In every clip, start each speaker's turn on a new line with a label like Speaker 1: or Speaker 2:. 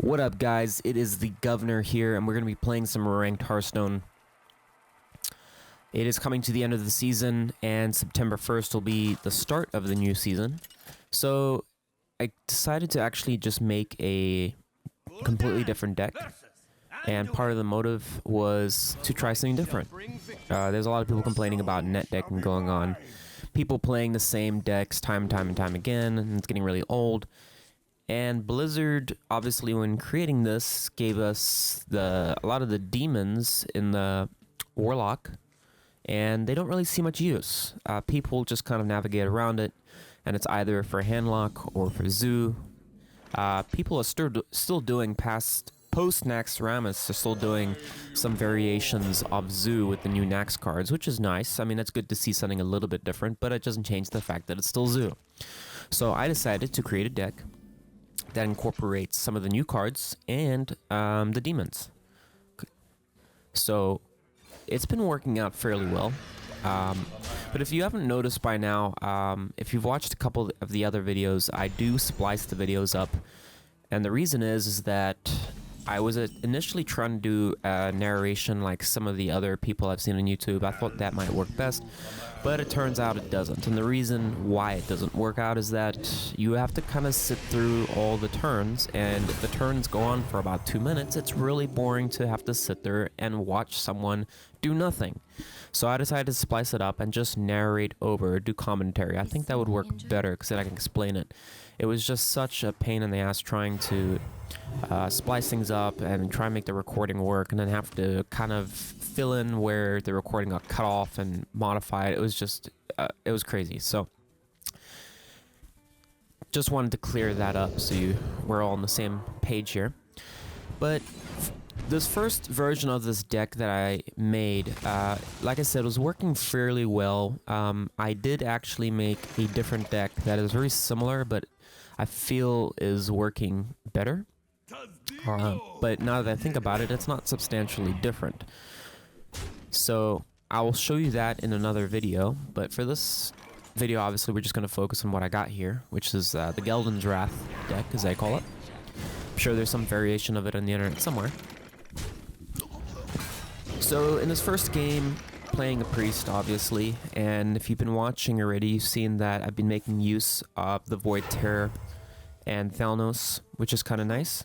Speaker 1: What up, guys? It is the GovNer here, and we're going to be playing some ranked Hearthstone. It is coming to the end of the season, and September 1st will be the start of the new season. So I decided to actually just make a completely different deck, and part of the motive was to try something different. There's a lot of people complaining about net decking going on, people playing the same decks time and time again, and it's getting really old. And Blizzard, obviously, when creating this, gave us a lot of the demons in the Warlock, and they don't really see much use. People just kind of navigate around it, and it's either for Handlock or for Zoo. People are still doing post-Nax Ramus, are still doing some variations of Zoo with the new Nax cards, which is nice. I mean, it's good to see something a little bit different, but it doesn't change the fact that it's still Zoo. So I decided to create a deck that incorporates some of the new cards and the demons. So it's been working out fairly well. But if you haven't noticed by now, if you've watched a couple of the other videos, I do splice the videos up. And the reason is that I was initially trying to do a narration like some of the other people I've seen on YouTube. I thought that might work best, but it turns out it doesn't. And the reason why it doesn't work out is that you have to kind of sit through all the turns, and if the turns go on for about 2 minutes, it's really boring to have to sit there and watch someone do nothing. So I decided to splice it up and just narrate over, do commentary. I think that would work better because then I can explain it. It was just such a pain in the ass trying to splice things up and try and make the recording work, and then have to kind of fill in where the recording got cut off and modify it. It was just, it was crazy. So just wanted to clear that up so we're all on the same page here. But this first version of this deck that I made, like I said, was working fairly well. I did actually make a different deck that is very similar, but I feel is working better. But now that I think about it, it's not substantially different. So I will show you that in another video. But for this video, obviously, we're just going to focus on what I got here, which is the Gelden's Wrath deck, as I call it. I'm sure there's some variation of it on the internet somewhere. So in this first game, playing a priest, obviously, and if you've been watching already, you've seen that I've been making use of the Void Terror and Thalnos, which is kind of nice.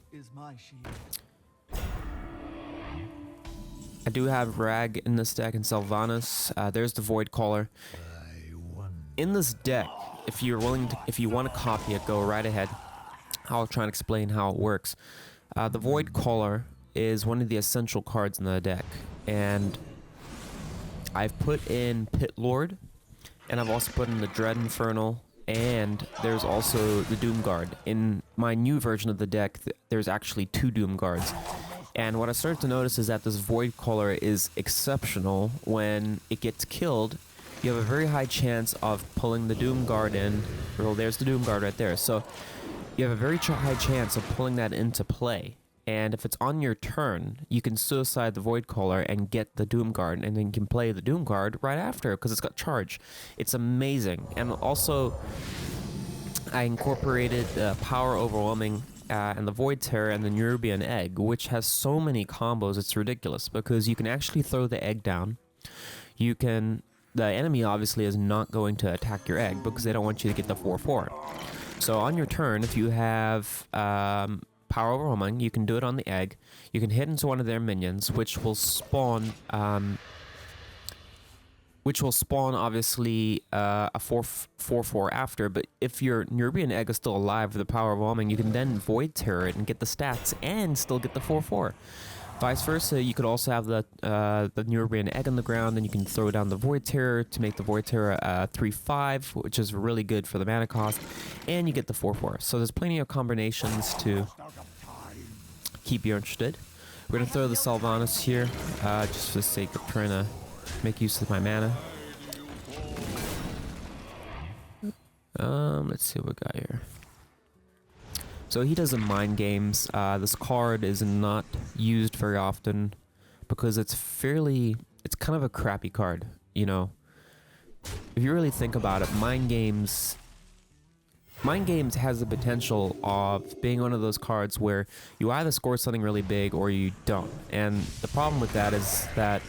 Speaker 1: I do have Rag in this deck and Sylvanas. There's the Void Caller. In this deck, if you want to copy it, go right ahead. I'll try and explain how it works. The Void Caller is one of the essential cards in the deck, and I've put in Pit Lord, and I've also put in the Dread Infernal, and there's also the Doom Guard. In my new version of the deck, there's actually 2 Doom Guards. And what I started to notice is that this Void Caller is exceptional. When it gets killed, you have a very high chance of pulling the Doom Guard in. Well, there's the Doom Guard right there. So you have a very high chance of pulling that into play. And if it's on your turn, you can suicide the Void Caller and get the Doom Guard, and then you can play the Doom Guard right after because it's got charge. It's amazing. And also, I incorporated Power Overwhelming and the Void Terror and the Nerubian Egg, which has so many combos, it's ridiculous, because you can actually throw the egg down. The enemy obviously is not going to attack your egg because they don't want you to get the 4/4. So on your turn, if you have Power Overwhelming, you can do it on the egg. You can hit into one of their minions, which will spawn obviously a 4/4 after. But if your Nerubian Egg is still alive with the Power Overwhelming, you can then Void Terror it and get the stats and still get the 4/4. Vice versa, you could also have the Nerubian Egg on the ground, and you can throw down the Void Terror to make the Void Terror 3/5, which is really good for the mana cost, and you get the 4/4. So there's plenty of combinations to keep you interested. We're going to throw the Sylvanas here, just for the sake of trying to make use of my mana. Let's see what we got here. So he doesn't mind games. This card is not used very often because it's kind of a crappy card, you know. If you really think about it, mind games Mind Games has the potential of being one of those cards where you either score something really big or you don't. And the problem with that is that,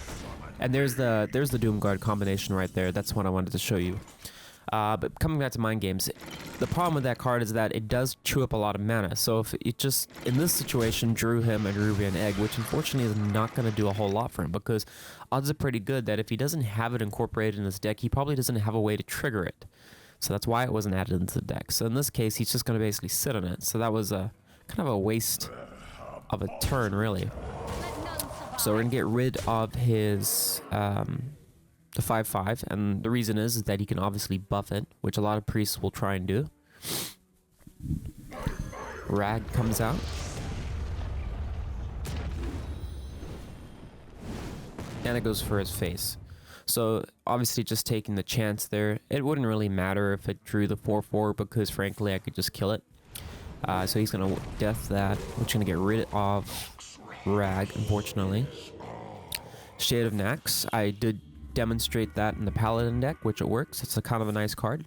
Speaker 1: and there's the Doomguard combination right there. That's what I wanted to show you. But coming back to Mind Games, the problem with that card is that it does chew up a lot of mana. So if it just, in this situation, drew him a Rubian Egg, which unfortunately is not going to do a whole lot for him, because odds are pretty good that if he doesn't have it incorporated in his deck, he probably doesn't have a way to trigger it. So that's why it wasn't added into the deck. So in this case, he's just going to basically sit on it. So that was a kind of a waste of a turn, really. So we're going to get rid of his the 5/5, and the reason is that he can obviously buff it, which a lot of priests will try and do. Rag comes out. And it goes for his face. So obviously just taking the chance there. It wouldn't really matter if it drew the 4/4 because frankly I could just kill it. So he's going to death that, which is going to get rid of Rag, unfortunately. Shade of Nax. I did demonstrate that in the Paladin deck, which it works. It's a kind of a nice card.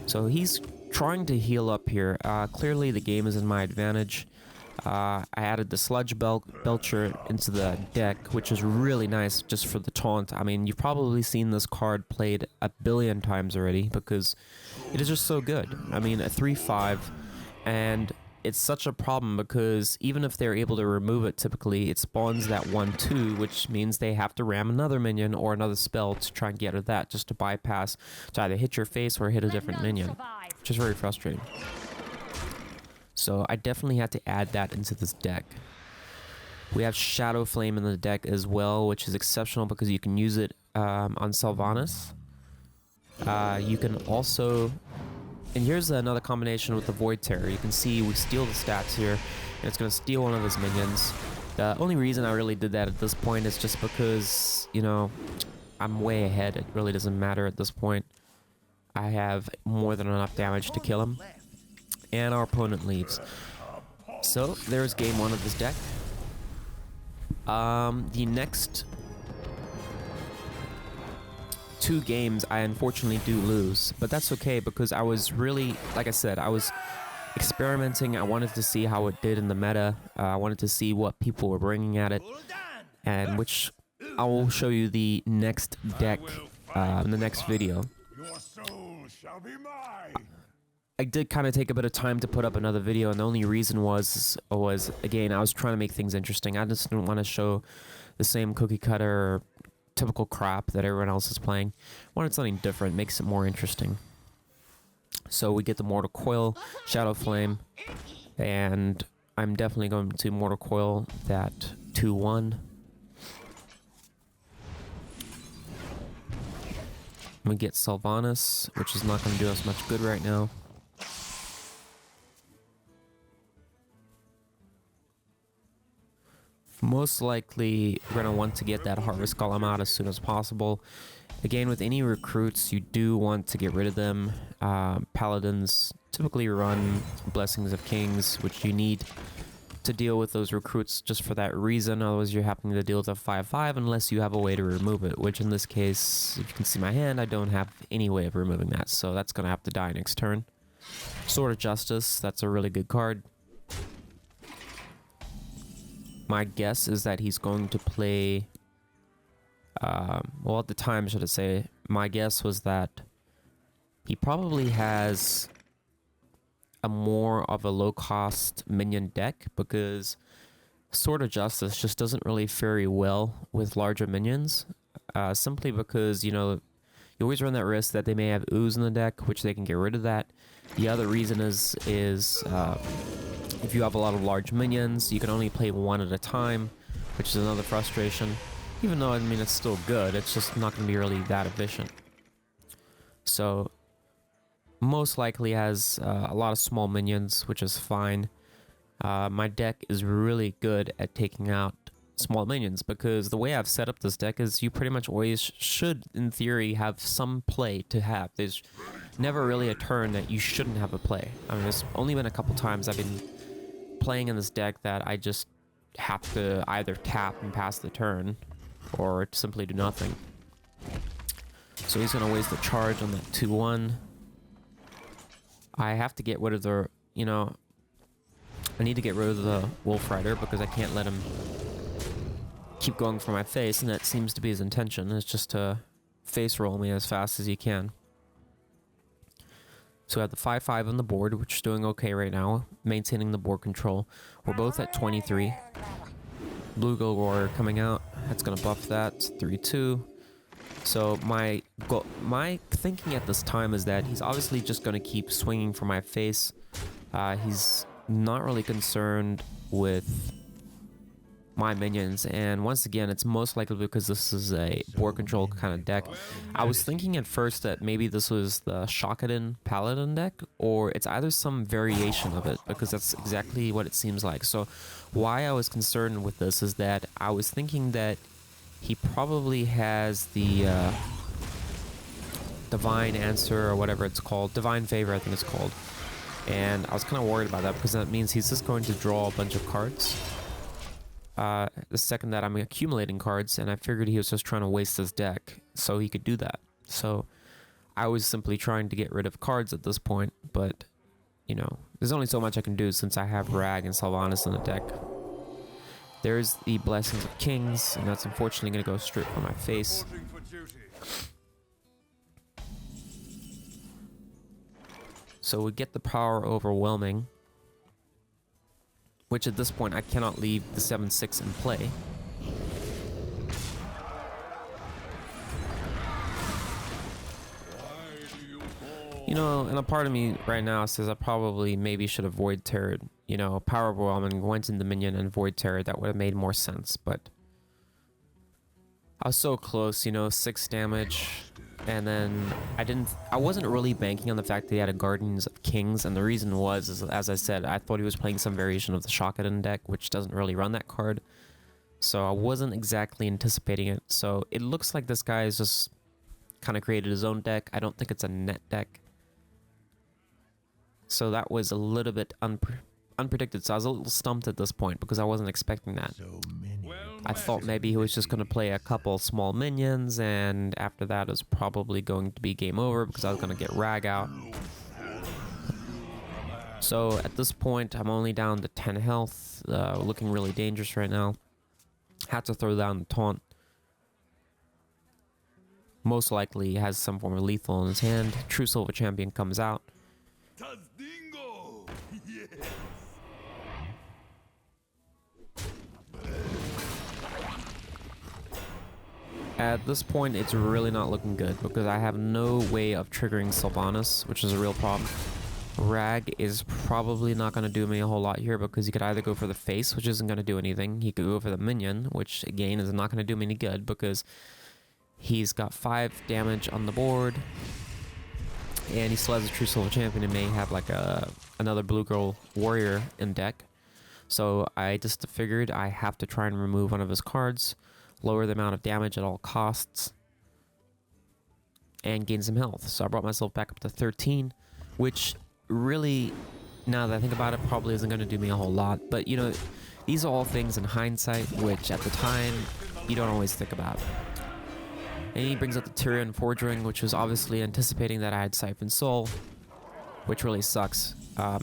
Speaker 1: So he's trying to heal up here. Clearly the game is in my advantage. I added the Sludge Belcher into the deck, which is really nice just for the taunt. I mean, you've probably seen this card played a billion times already because it is just so good. I mean, a 3/5, and it's such a problem because even if they're able to remove it, typically it spawns that 1/2, which means they have to ram another minion or another spell to try and get rid of that, just to bypass, to either hit your face or hit a different minion, which is very frustrating. So I definitely had to add that into this deck. We have Shadow Flame in the deck as well, which is exceptional because you can use it on Sylvanas. You can also, and here's another combination with the Void Terror. You can see we steal the stats here, and it's going to steal one of his minions. The only reason I really did that at this point is just because, you know, I'm way ahead. It really doesn't matter at this point. I have more than enough damage to kill him. And our opponent leaves. So there's game 1 of this deck. The next 2 games I unfortunately do lose, but that's okay because I was really, like I said, I was experimenting. I wanted to see how it did in the meta. I wanted to see what people were bringing at it, and which I will show you the next deck in the next video.
Speaker 2: Your soul shall be mine.
Speaker 1: I did kind of take a bit of time to put up another video, and the only reason was again, I was trying to make things interesting. I just didn't want to show the same cookie cutter, typical crap that everyone else is playing. I wanted something different, makes it more interesting. So we get the Mortal Coil, Shadow Flame, and I'm definitely going to Mortal Coil that 2/1. We get Sylvanas, which is not going to do us much good right now. Most likely, we're going to want to get that Harvest Golem out as soon as possible. Again, with any recruits, you do want to get rid of them. Paladins typically run Blessings of Kings, which you need to deal with those recruits just for that reason. Otherwise, you're having to deal with a 5/5 unless you have a way to remove it, which in this case, if you can see my hand, I don't have any way of removing that. So that's going to have to die next turn. Sword of Justice, that's a really good card. My guess is that he's going to play, well, at the time, should I say, my guess was that he probably has a more of a low-cost minion deck because Sword of Justice just doesn't really fare well with larger minions, simply because, you know, you always run that risk that they may have ooze in the deck, which they can get rid of that. The other reason is if you have a lot of large minions, you can only play one at a time, which is another frustration. Even though, I mean, it's still good, it's just not going to be really that efficient. So, most likely has a lot of small minions, which is fine. My deck is really good at taking out small minions because the way I've set up this deck is you pretty much always should, in theory, have some play to have. There's never really a turn that you shouldn't have a play. I mean, there's only been a couple times I've been playing in this deck that I just have to either tap and pass the turn or simply do nothing. So he's going to waste the charge on that 2/1. I have to get rid of the, I need to get rid of the Wolf Rider because I can't let him keep going for my face, and that seems to be his intention, is just to face roll me as fast as he can. So I have the 5/5 on the board, which is doing okay right now, maintaining the board control. We're both at 23. Blue Gold Warrior coming out, that's going to buff that, 3/2. So my thinking at this time is that he's obviously just going to keep swinging for my face. He's not really concerned with my minions, and once again, it's most likely because this is a board control kind of deck. I was thinking at first that maybe this was the Shakadin Paladin deck, or it's either some variation of it, because that's exactly what it seems like. So why I was concerned with this is that I was thinking that he probably has the Divine Answer, or whatever it's called, Divine Favor I think it's called, and I was kind of worried about that because that means he's just going to draw a bunch of cards the second that I'm accumulating cards, and I figured he was just trying to waste his deck so he could do that. So I was simply trying to get rid of cards at this point, but there's only so much I can do since I have Rag and Sylvanas in the deck. There's the Blessings of Kings, and that's unfortunately going to go straight for my face. So we get the Power Overwhelming, which at this point I cannot leave the 7/6 in play. And a part of me right now says I probably maybe should have Void Terrored. Power Overwhelming went in the minion and Void Terror. That would have made more sense, but I was so close, 6 damage. And then I wasn't really banking on the fact that he had a Guardians of Kings, and the reason is, as I said, I thought he was playing some variation of the Shakadin deck, which doesn't really run that card. So I wasn't exactly anticipating it. So it looks like this guy has just kind of created his own deck. I don't think it's a net deck. So that was a little bit unpredicted. So I was a little stumped at this point because I wasn't expecting that. I thought maybe he was just going to play a couple small minions, and after that it was probably going to be game over because I was going to get Rag out. So at this point I'm only down to 10 health, looking really dangerous right now. Had to throw down the taunt. Most likely he has some form of lethal in his hand. True Silver Champion comes out. At this point, it's really not looking good because I have no way of triggering Sylvanas, which is a real problem. Rag is probably not going to do me a whole lot here because he could either go for the face, which isn't going to do anything. He could go for the minion, which again is not going to do me any good because he's got 5 damage on the board. And he still has a True Silver Champion and may have like another Blue Girl Warrior in deck. So I just figured I have to try and remove one of his cards, lower the amount of damage at all costs, and gain some health. So I brought myself back up to 13, which really, now that I think about it, probably isn't going to do me a whole lot. But, these are all things in hindsight, which at the time, you don't always think about. And he brings up the Tyrion Forge Ring, which was obviously anticipating that I had Siphon Soul, which really sucks.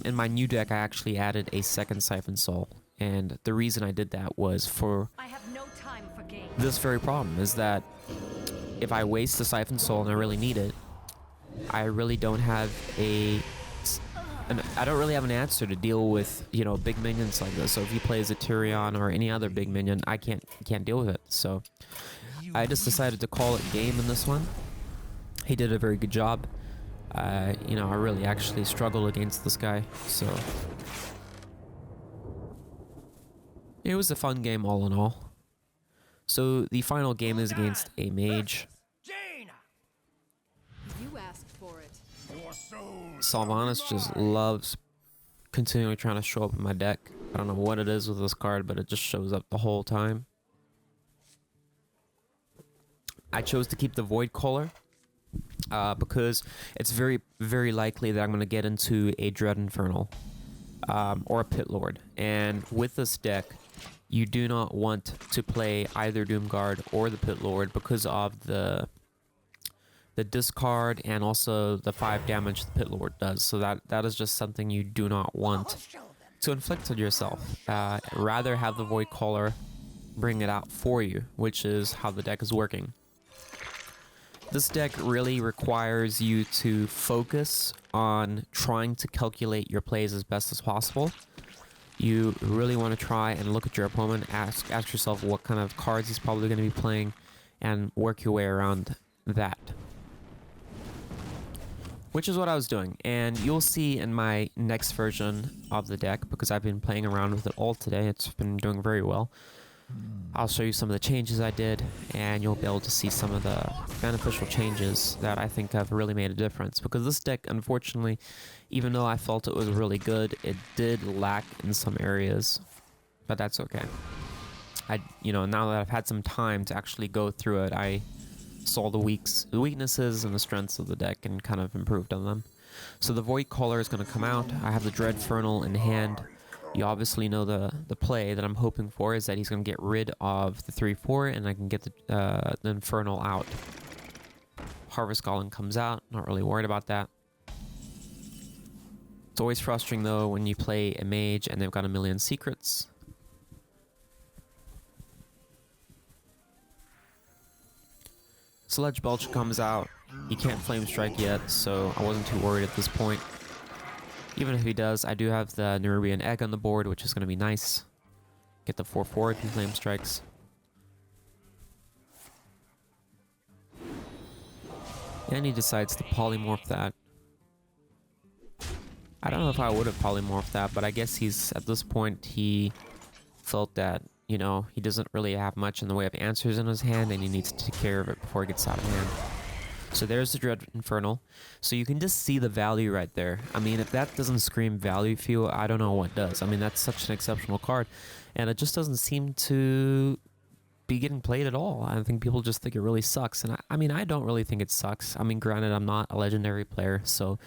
Speaker 1: In my new deck, I actually added a second Siphon Soul. And the reason I did that was for this very problem, is that if I waste the Siphon Soul and I really need it, I really don't have I don't really have an answer to deal with, big minions like this. So if he plays a Tyrion or any other big minion, I can't deal with it. So I just decided to call it game in this one. He did a very good job. I really actually struggled against this guy, so it was a fun game all in all. So the final game is against a mage.
Speaker 3: You asked for it.
Speaker 1: Sylvanas just loves continually trying to show up in my deck. I don't know what it is with this card, but it just shows up the whole time. I chose to keep the Void Caller because it's very, very likely that I'm going to get into a Dread Infernal or a Pit Lord. And with this deck, you do not want to play either Doomguard or the Pit Lord because of the the discard and also the 5 damage the Pit Lord does. So that is just something you do not want to inflict on yourself. Rather have the Void Caller bring it out for you, which is how the deck is working. This deck really requires you to focus on trying to calculate your plays as best as possible. You really want to try and look at your opponent, ask yourself what kind of cards he's probably going to be playing, and work your way around that. Which is what I was doing, and you'll see in my next version of the deck, because I've been playing around with it all today, it's been doing very well. I'll show you some of the changes I did, and you'll be able to see some of the beneficial changes that I think have really made a difference. Because this deck, unfortunately, even though I felt it was really good, it did lack in some areas, but that's okay. Now that I've had some time to actually go through it, I saw the weaknesses and the strengths of the deck and kind of improved on them. So the Void Caller is going to come out. I have the Dreadfernal in hand. You obviously know the play that I'm hoping for is that he's going to get rid of the 3/4 and I can get the Infernal out. Harvest Golem comes out. Not really worried about that. It's always frustrating though when you play a mage and they've got a million secrets. Sludge Belch comes out. He can't Flame Strike yet, so I wasn't too worried at this point. Even if he does, I do have the Nerubian Egg on the board, which is going to be nice. Get the 4/4 if he Flame Strikes. And he decides to polymorph that. I don't know if I would have polymorphed that, but I guess at this point, he felt that, he doesn't really have much in the way of answers in his hand, and he needs to take care of it before it gets out of hand. So there's the Dread Infernal. So you can just see the value right there. I mean, if that doesn't scream value for you, I don't know what does. I mean, that's such an exceptional card. And it just doesn't seem to be getting played at all. I think people just think it really sucks. And I don't really think it sucks. I mean, granted, I'm not a legendary player, so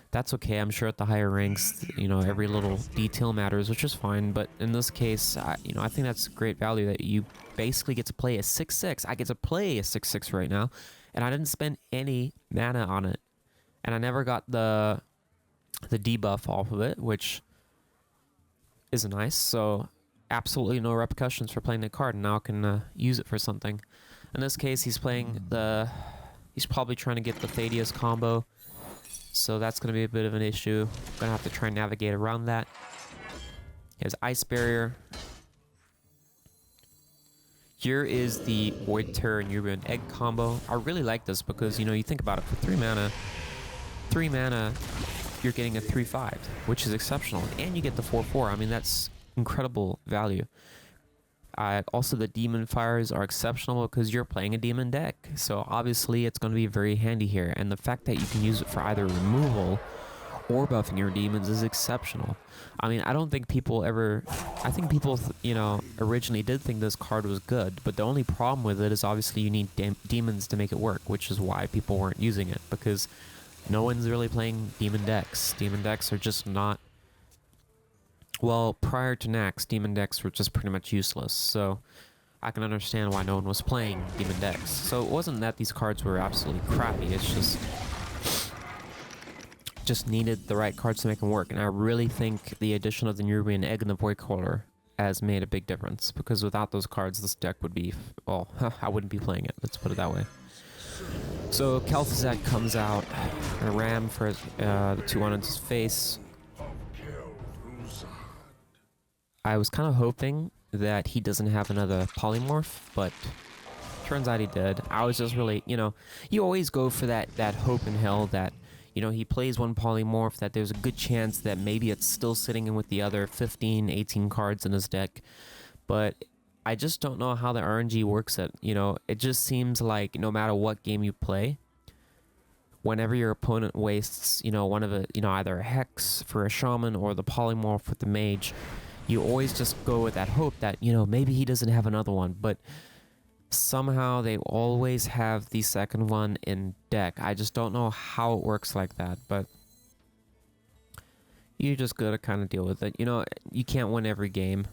Speaker 1: that's okay. I'm sure at the higher ranks, every little detail matters, which is fine. But in this case, I think that's great value that you basically get to play a 6/6. I get to play a 6/6 right now. And I didn't spend any mana on it. And I never got the debuff off of it, which is nice. So absolutely no repercussions for playing the card. And now I can use it for something. In this case, he's playing he's probably trying to get the Thaddeus combo. So that's going to be a bit of an issue. I'm going to have to try and navigate around that. He has Ice Barrier. Here is the Void Terror Nerubian Egg combo. I really like this because, you think about it, for 3 mana, you're getting a 3/5, which is exceptional. And you get the 4/4. I mean, that's incredible value. Also, the Demon Fires are exceptional because you're playing a demon deck. So obviously, it's going to be very handy here. And the fact that you can use it for either removal or buffing your demons is exceptional. I mean, I don't think people I think people, originally did think this card was good, but the only problem with it is obviously you need demons to make it work, which is why people weren't using it, because no one's really playing demon decks. Demon decks are just not, well, prior to Nax, demon decks were just pretty much useless, so I can understand why no one was playing demon decks. So it wasn't that these cards were absolutely crappy, it's just needed the right cards to make them work. And I really think the addition of the Nerubian Egg and the Void Caller has made a big difference, because without those cards, this deck would be, well, I wouldn't be playing it, let's put it that way. So Kel'Thuzad comes out, a ram for the 2/1 into his face. I was kind of hoping that he doesn't have another polymorph, but turns out he did. I was just really, you always go for that hope in hell that, he plays one polymorph, that there's a good chance that maybe it's still sitting in with the other 15, 18 cards in his deck. But I just don't know how the RNG works. It just seems like no matter what game you play, whenever your opponent wastes, one of either a Hex for a Shaman or the polymorph with the Mage, you always just go with that hope that, maybe he doesn't have another one. But somehow they always have the second one in deck. I just don't know how it works like that, but you just gotta kind of deal with it. You can't win every game,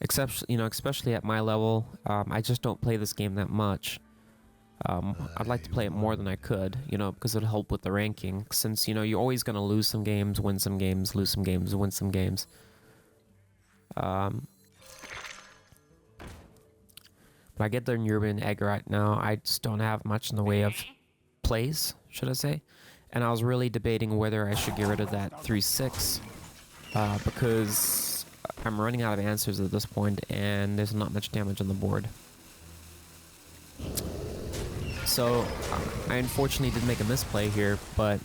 Speaker 1: except especially at my level. I just don't play this game that much. I'd like to play it more than I could, you know, because it'll help with the ranking. Since, you know, you're always going to lose some games, win some games, lose some games, win some games. But I get the Urban Egg right now. I just don't have much in the way of plays, should I say. And I was really debating whether I should get rid of that 3-6. Because I'm running out of answers at this point, and there's not much damage on the board. So I unfortunately did make a misplay here, but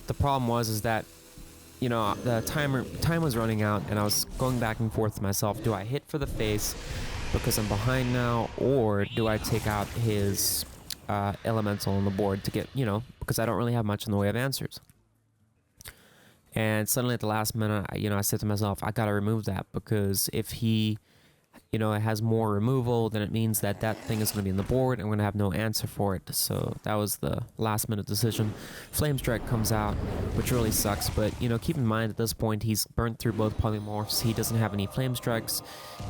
Speaker 1: the problem was that, you know, the time was running out, and I was going back and forth to myself. Do I hit for the face because I'm behind now, or do I take out his elemental on the board to get, you know, because I don't really have much in the way of answers. And suddenly at the last minute, I said to myself, I gotta remove that, because if he, you know, it has more removal, then it means that that thing is going to be in the board, and I'm going to have no answer for it. So that was the last minute decision. Flame Strike comes out, which really sucks, but, you know, keep in mind at this point, he's burnt through both polymorphs. He doesn't have any Flame Strikes.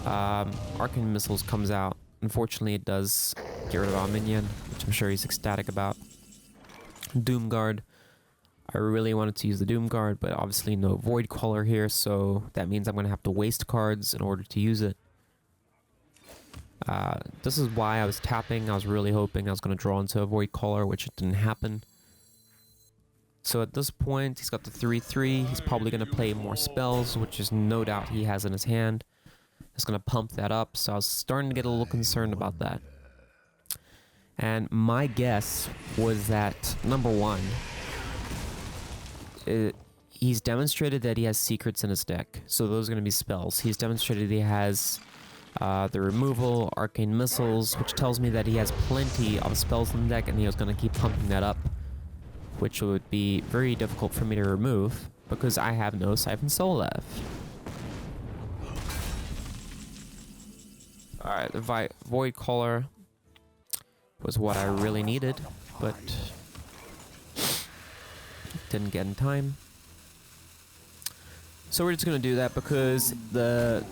Speaker 1: Arcane Missiles comes out. Unfortunately, it does get rid of our minion, which I'm sure he's ecstatic about. Doom Guard. I really wanted to use the Doom Guard, but obviously no Void Queller here, so that means I'm going to have to waste cards in order to use it. This is why I was tapping. I was really hoping I was going to draw into a Void Queller, which it didn't happen. So at this point, he's got the 3-3. He's probably going to play more spells, which is no doubt he has in his hand. He's going to pump that up, so I was starting to get a little concerned about that. And my guess was that, number one, he's demonstrated that he has secrets in his deck, so those are going to be spells. He's demonstrated he has the removal, arcane missiles, which tells me that he has plenty of spells in the deck, and he was going to keep pumping that up, which would be very difficult for me to remove because I have no Siphon Soul left. Alright, the Void Queller was what I really needed, but didn't get in time. So we're just going to do that because the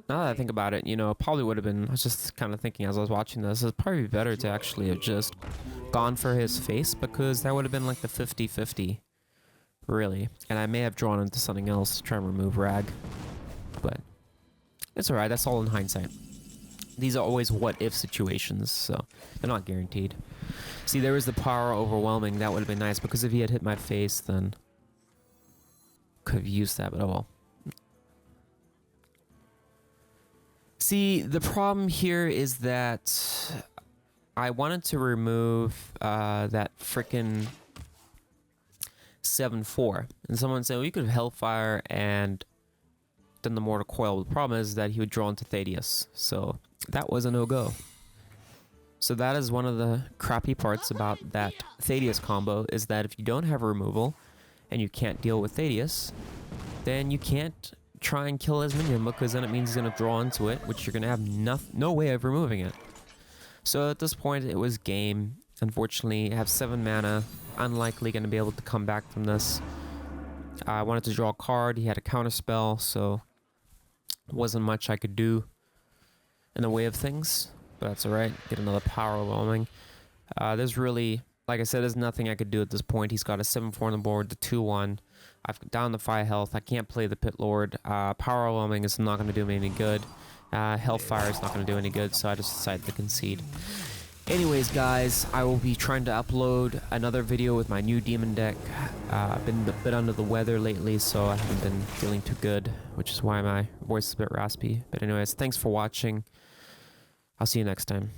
Speaker 1: now that I think about it, you know, it probably would have been, I was just kind of thinking as I was watching this, it'd probably be better to actually have just gone for his face, because that would have been like the 50-50, really. And I may have drawn into something else to try and remove Rag, but it's alright, that's all in hindsight. These are always what-if situations, so they're not guaranteed. See, there was the power overwhelming, that would have been nice, because if he had hit my face, then could have used that, but oh well. See, the problem here is that I wanted to remove that frickin' 7-4. And someone said, well, you could have Hellfire and done the Mortal Coil. The problem is that he would draw into Thaddeus. So that was a no-go. So that is one of the crappy parts about that Thaddeus combo, is that if you don't have a removal and you can't deal with Thaddeus, then you can't try and kill his minion, because then it means he's going to draw into it, which you're going to have no way of removing it. So at this point, it was game. Unfortunately, I have 7 mana. Unlikely going to be able to come back from this. I wanted to draw a card. He had a counterspell, so wasn't much I could do in the way of things. But that's alright. Get another power overwhelming. There's really, like I said, there's nothing I could do at this point. He's got a 7-4 on the board, the 2-1. I've down to 5 health. I can't play the Pit Lord. Power overwhelming is not going to do me any good. Hellfire is not going to do any good, so I just decided to concede. Anyways, guys, I will be trying to upload another video with my new demon deck. I've been a bit under the weather lately, so I haven't been feeling too good, which is why my voice is a bit raspy. But anyways, thanks for watching. I'll see you next time.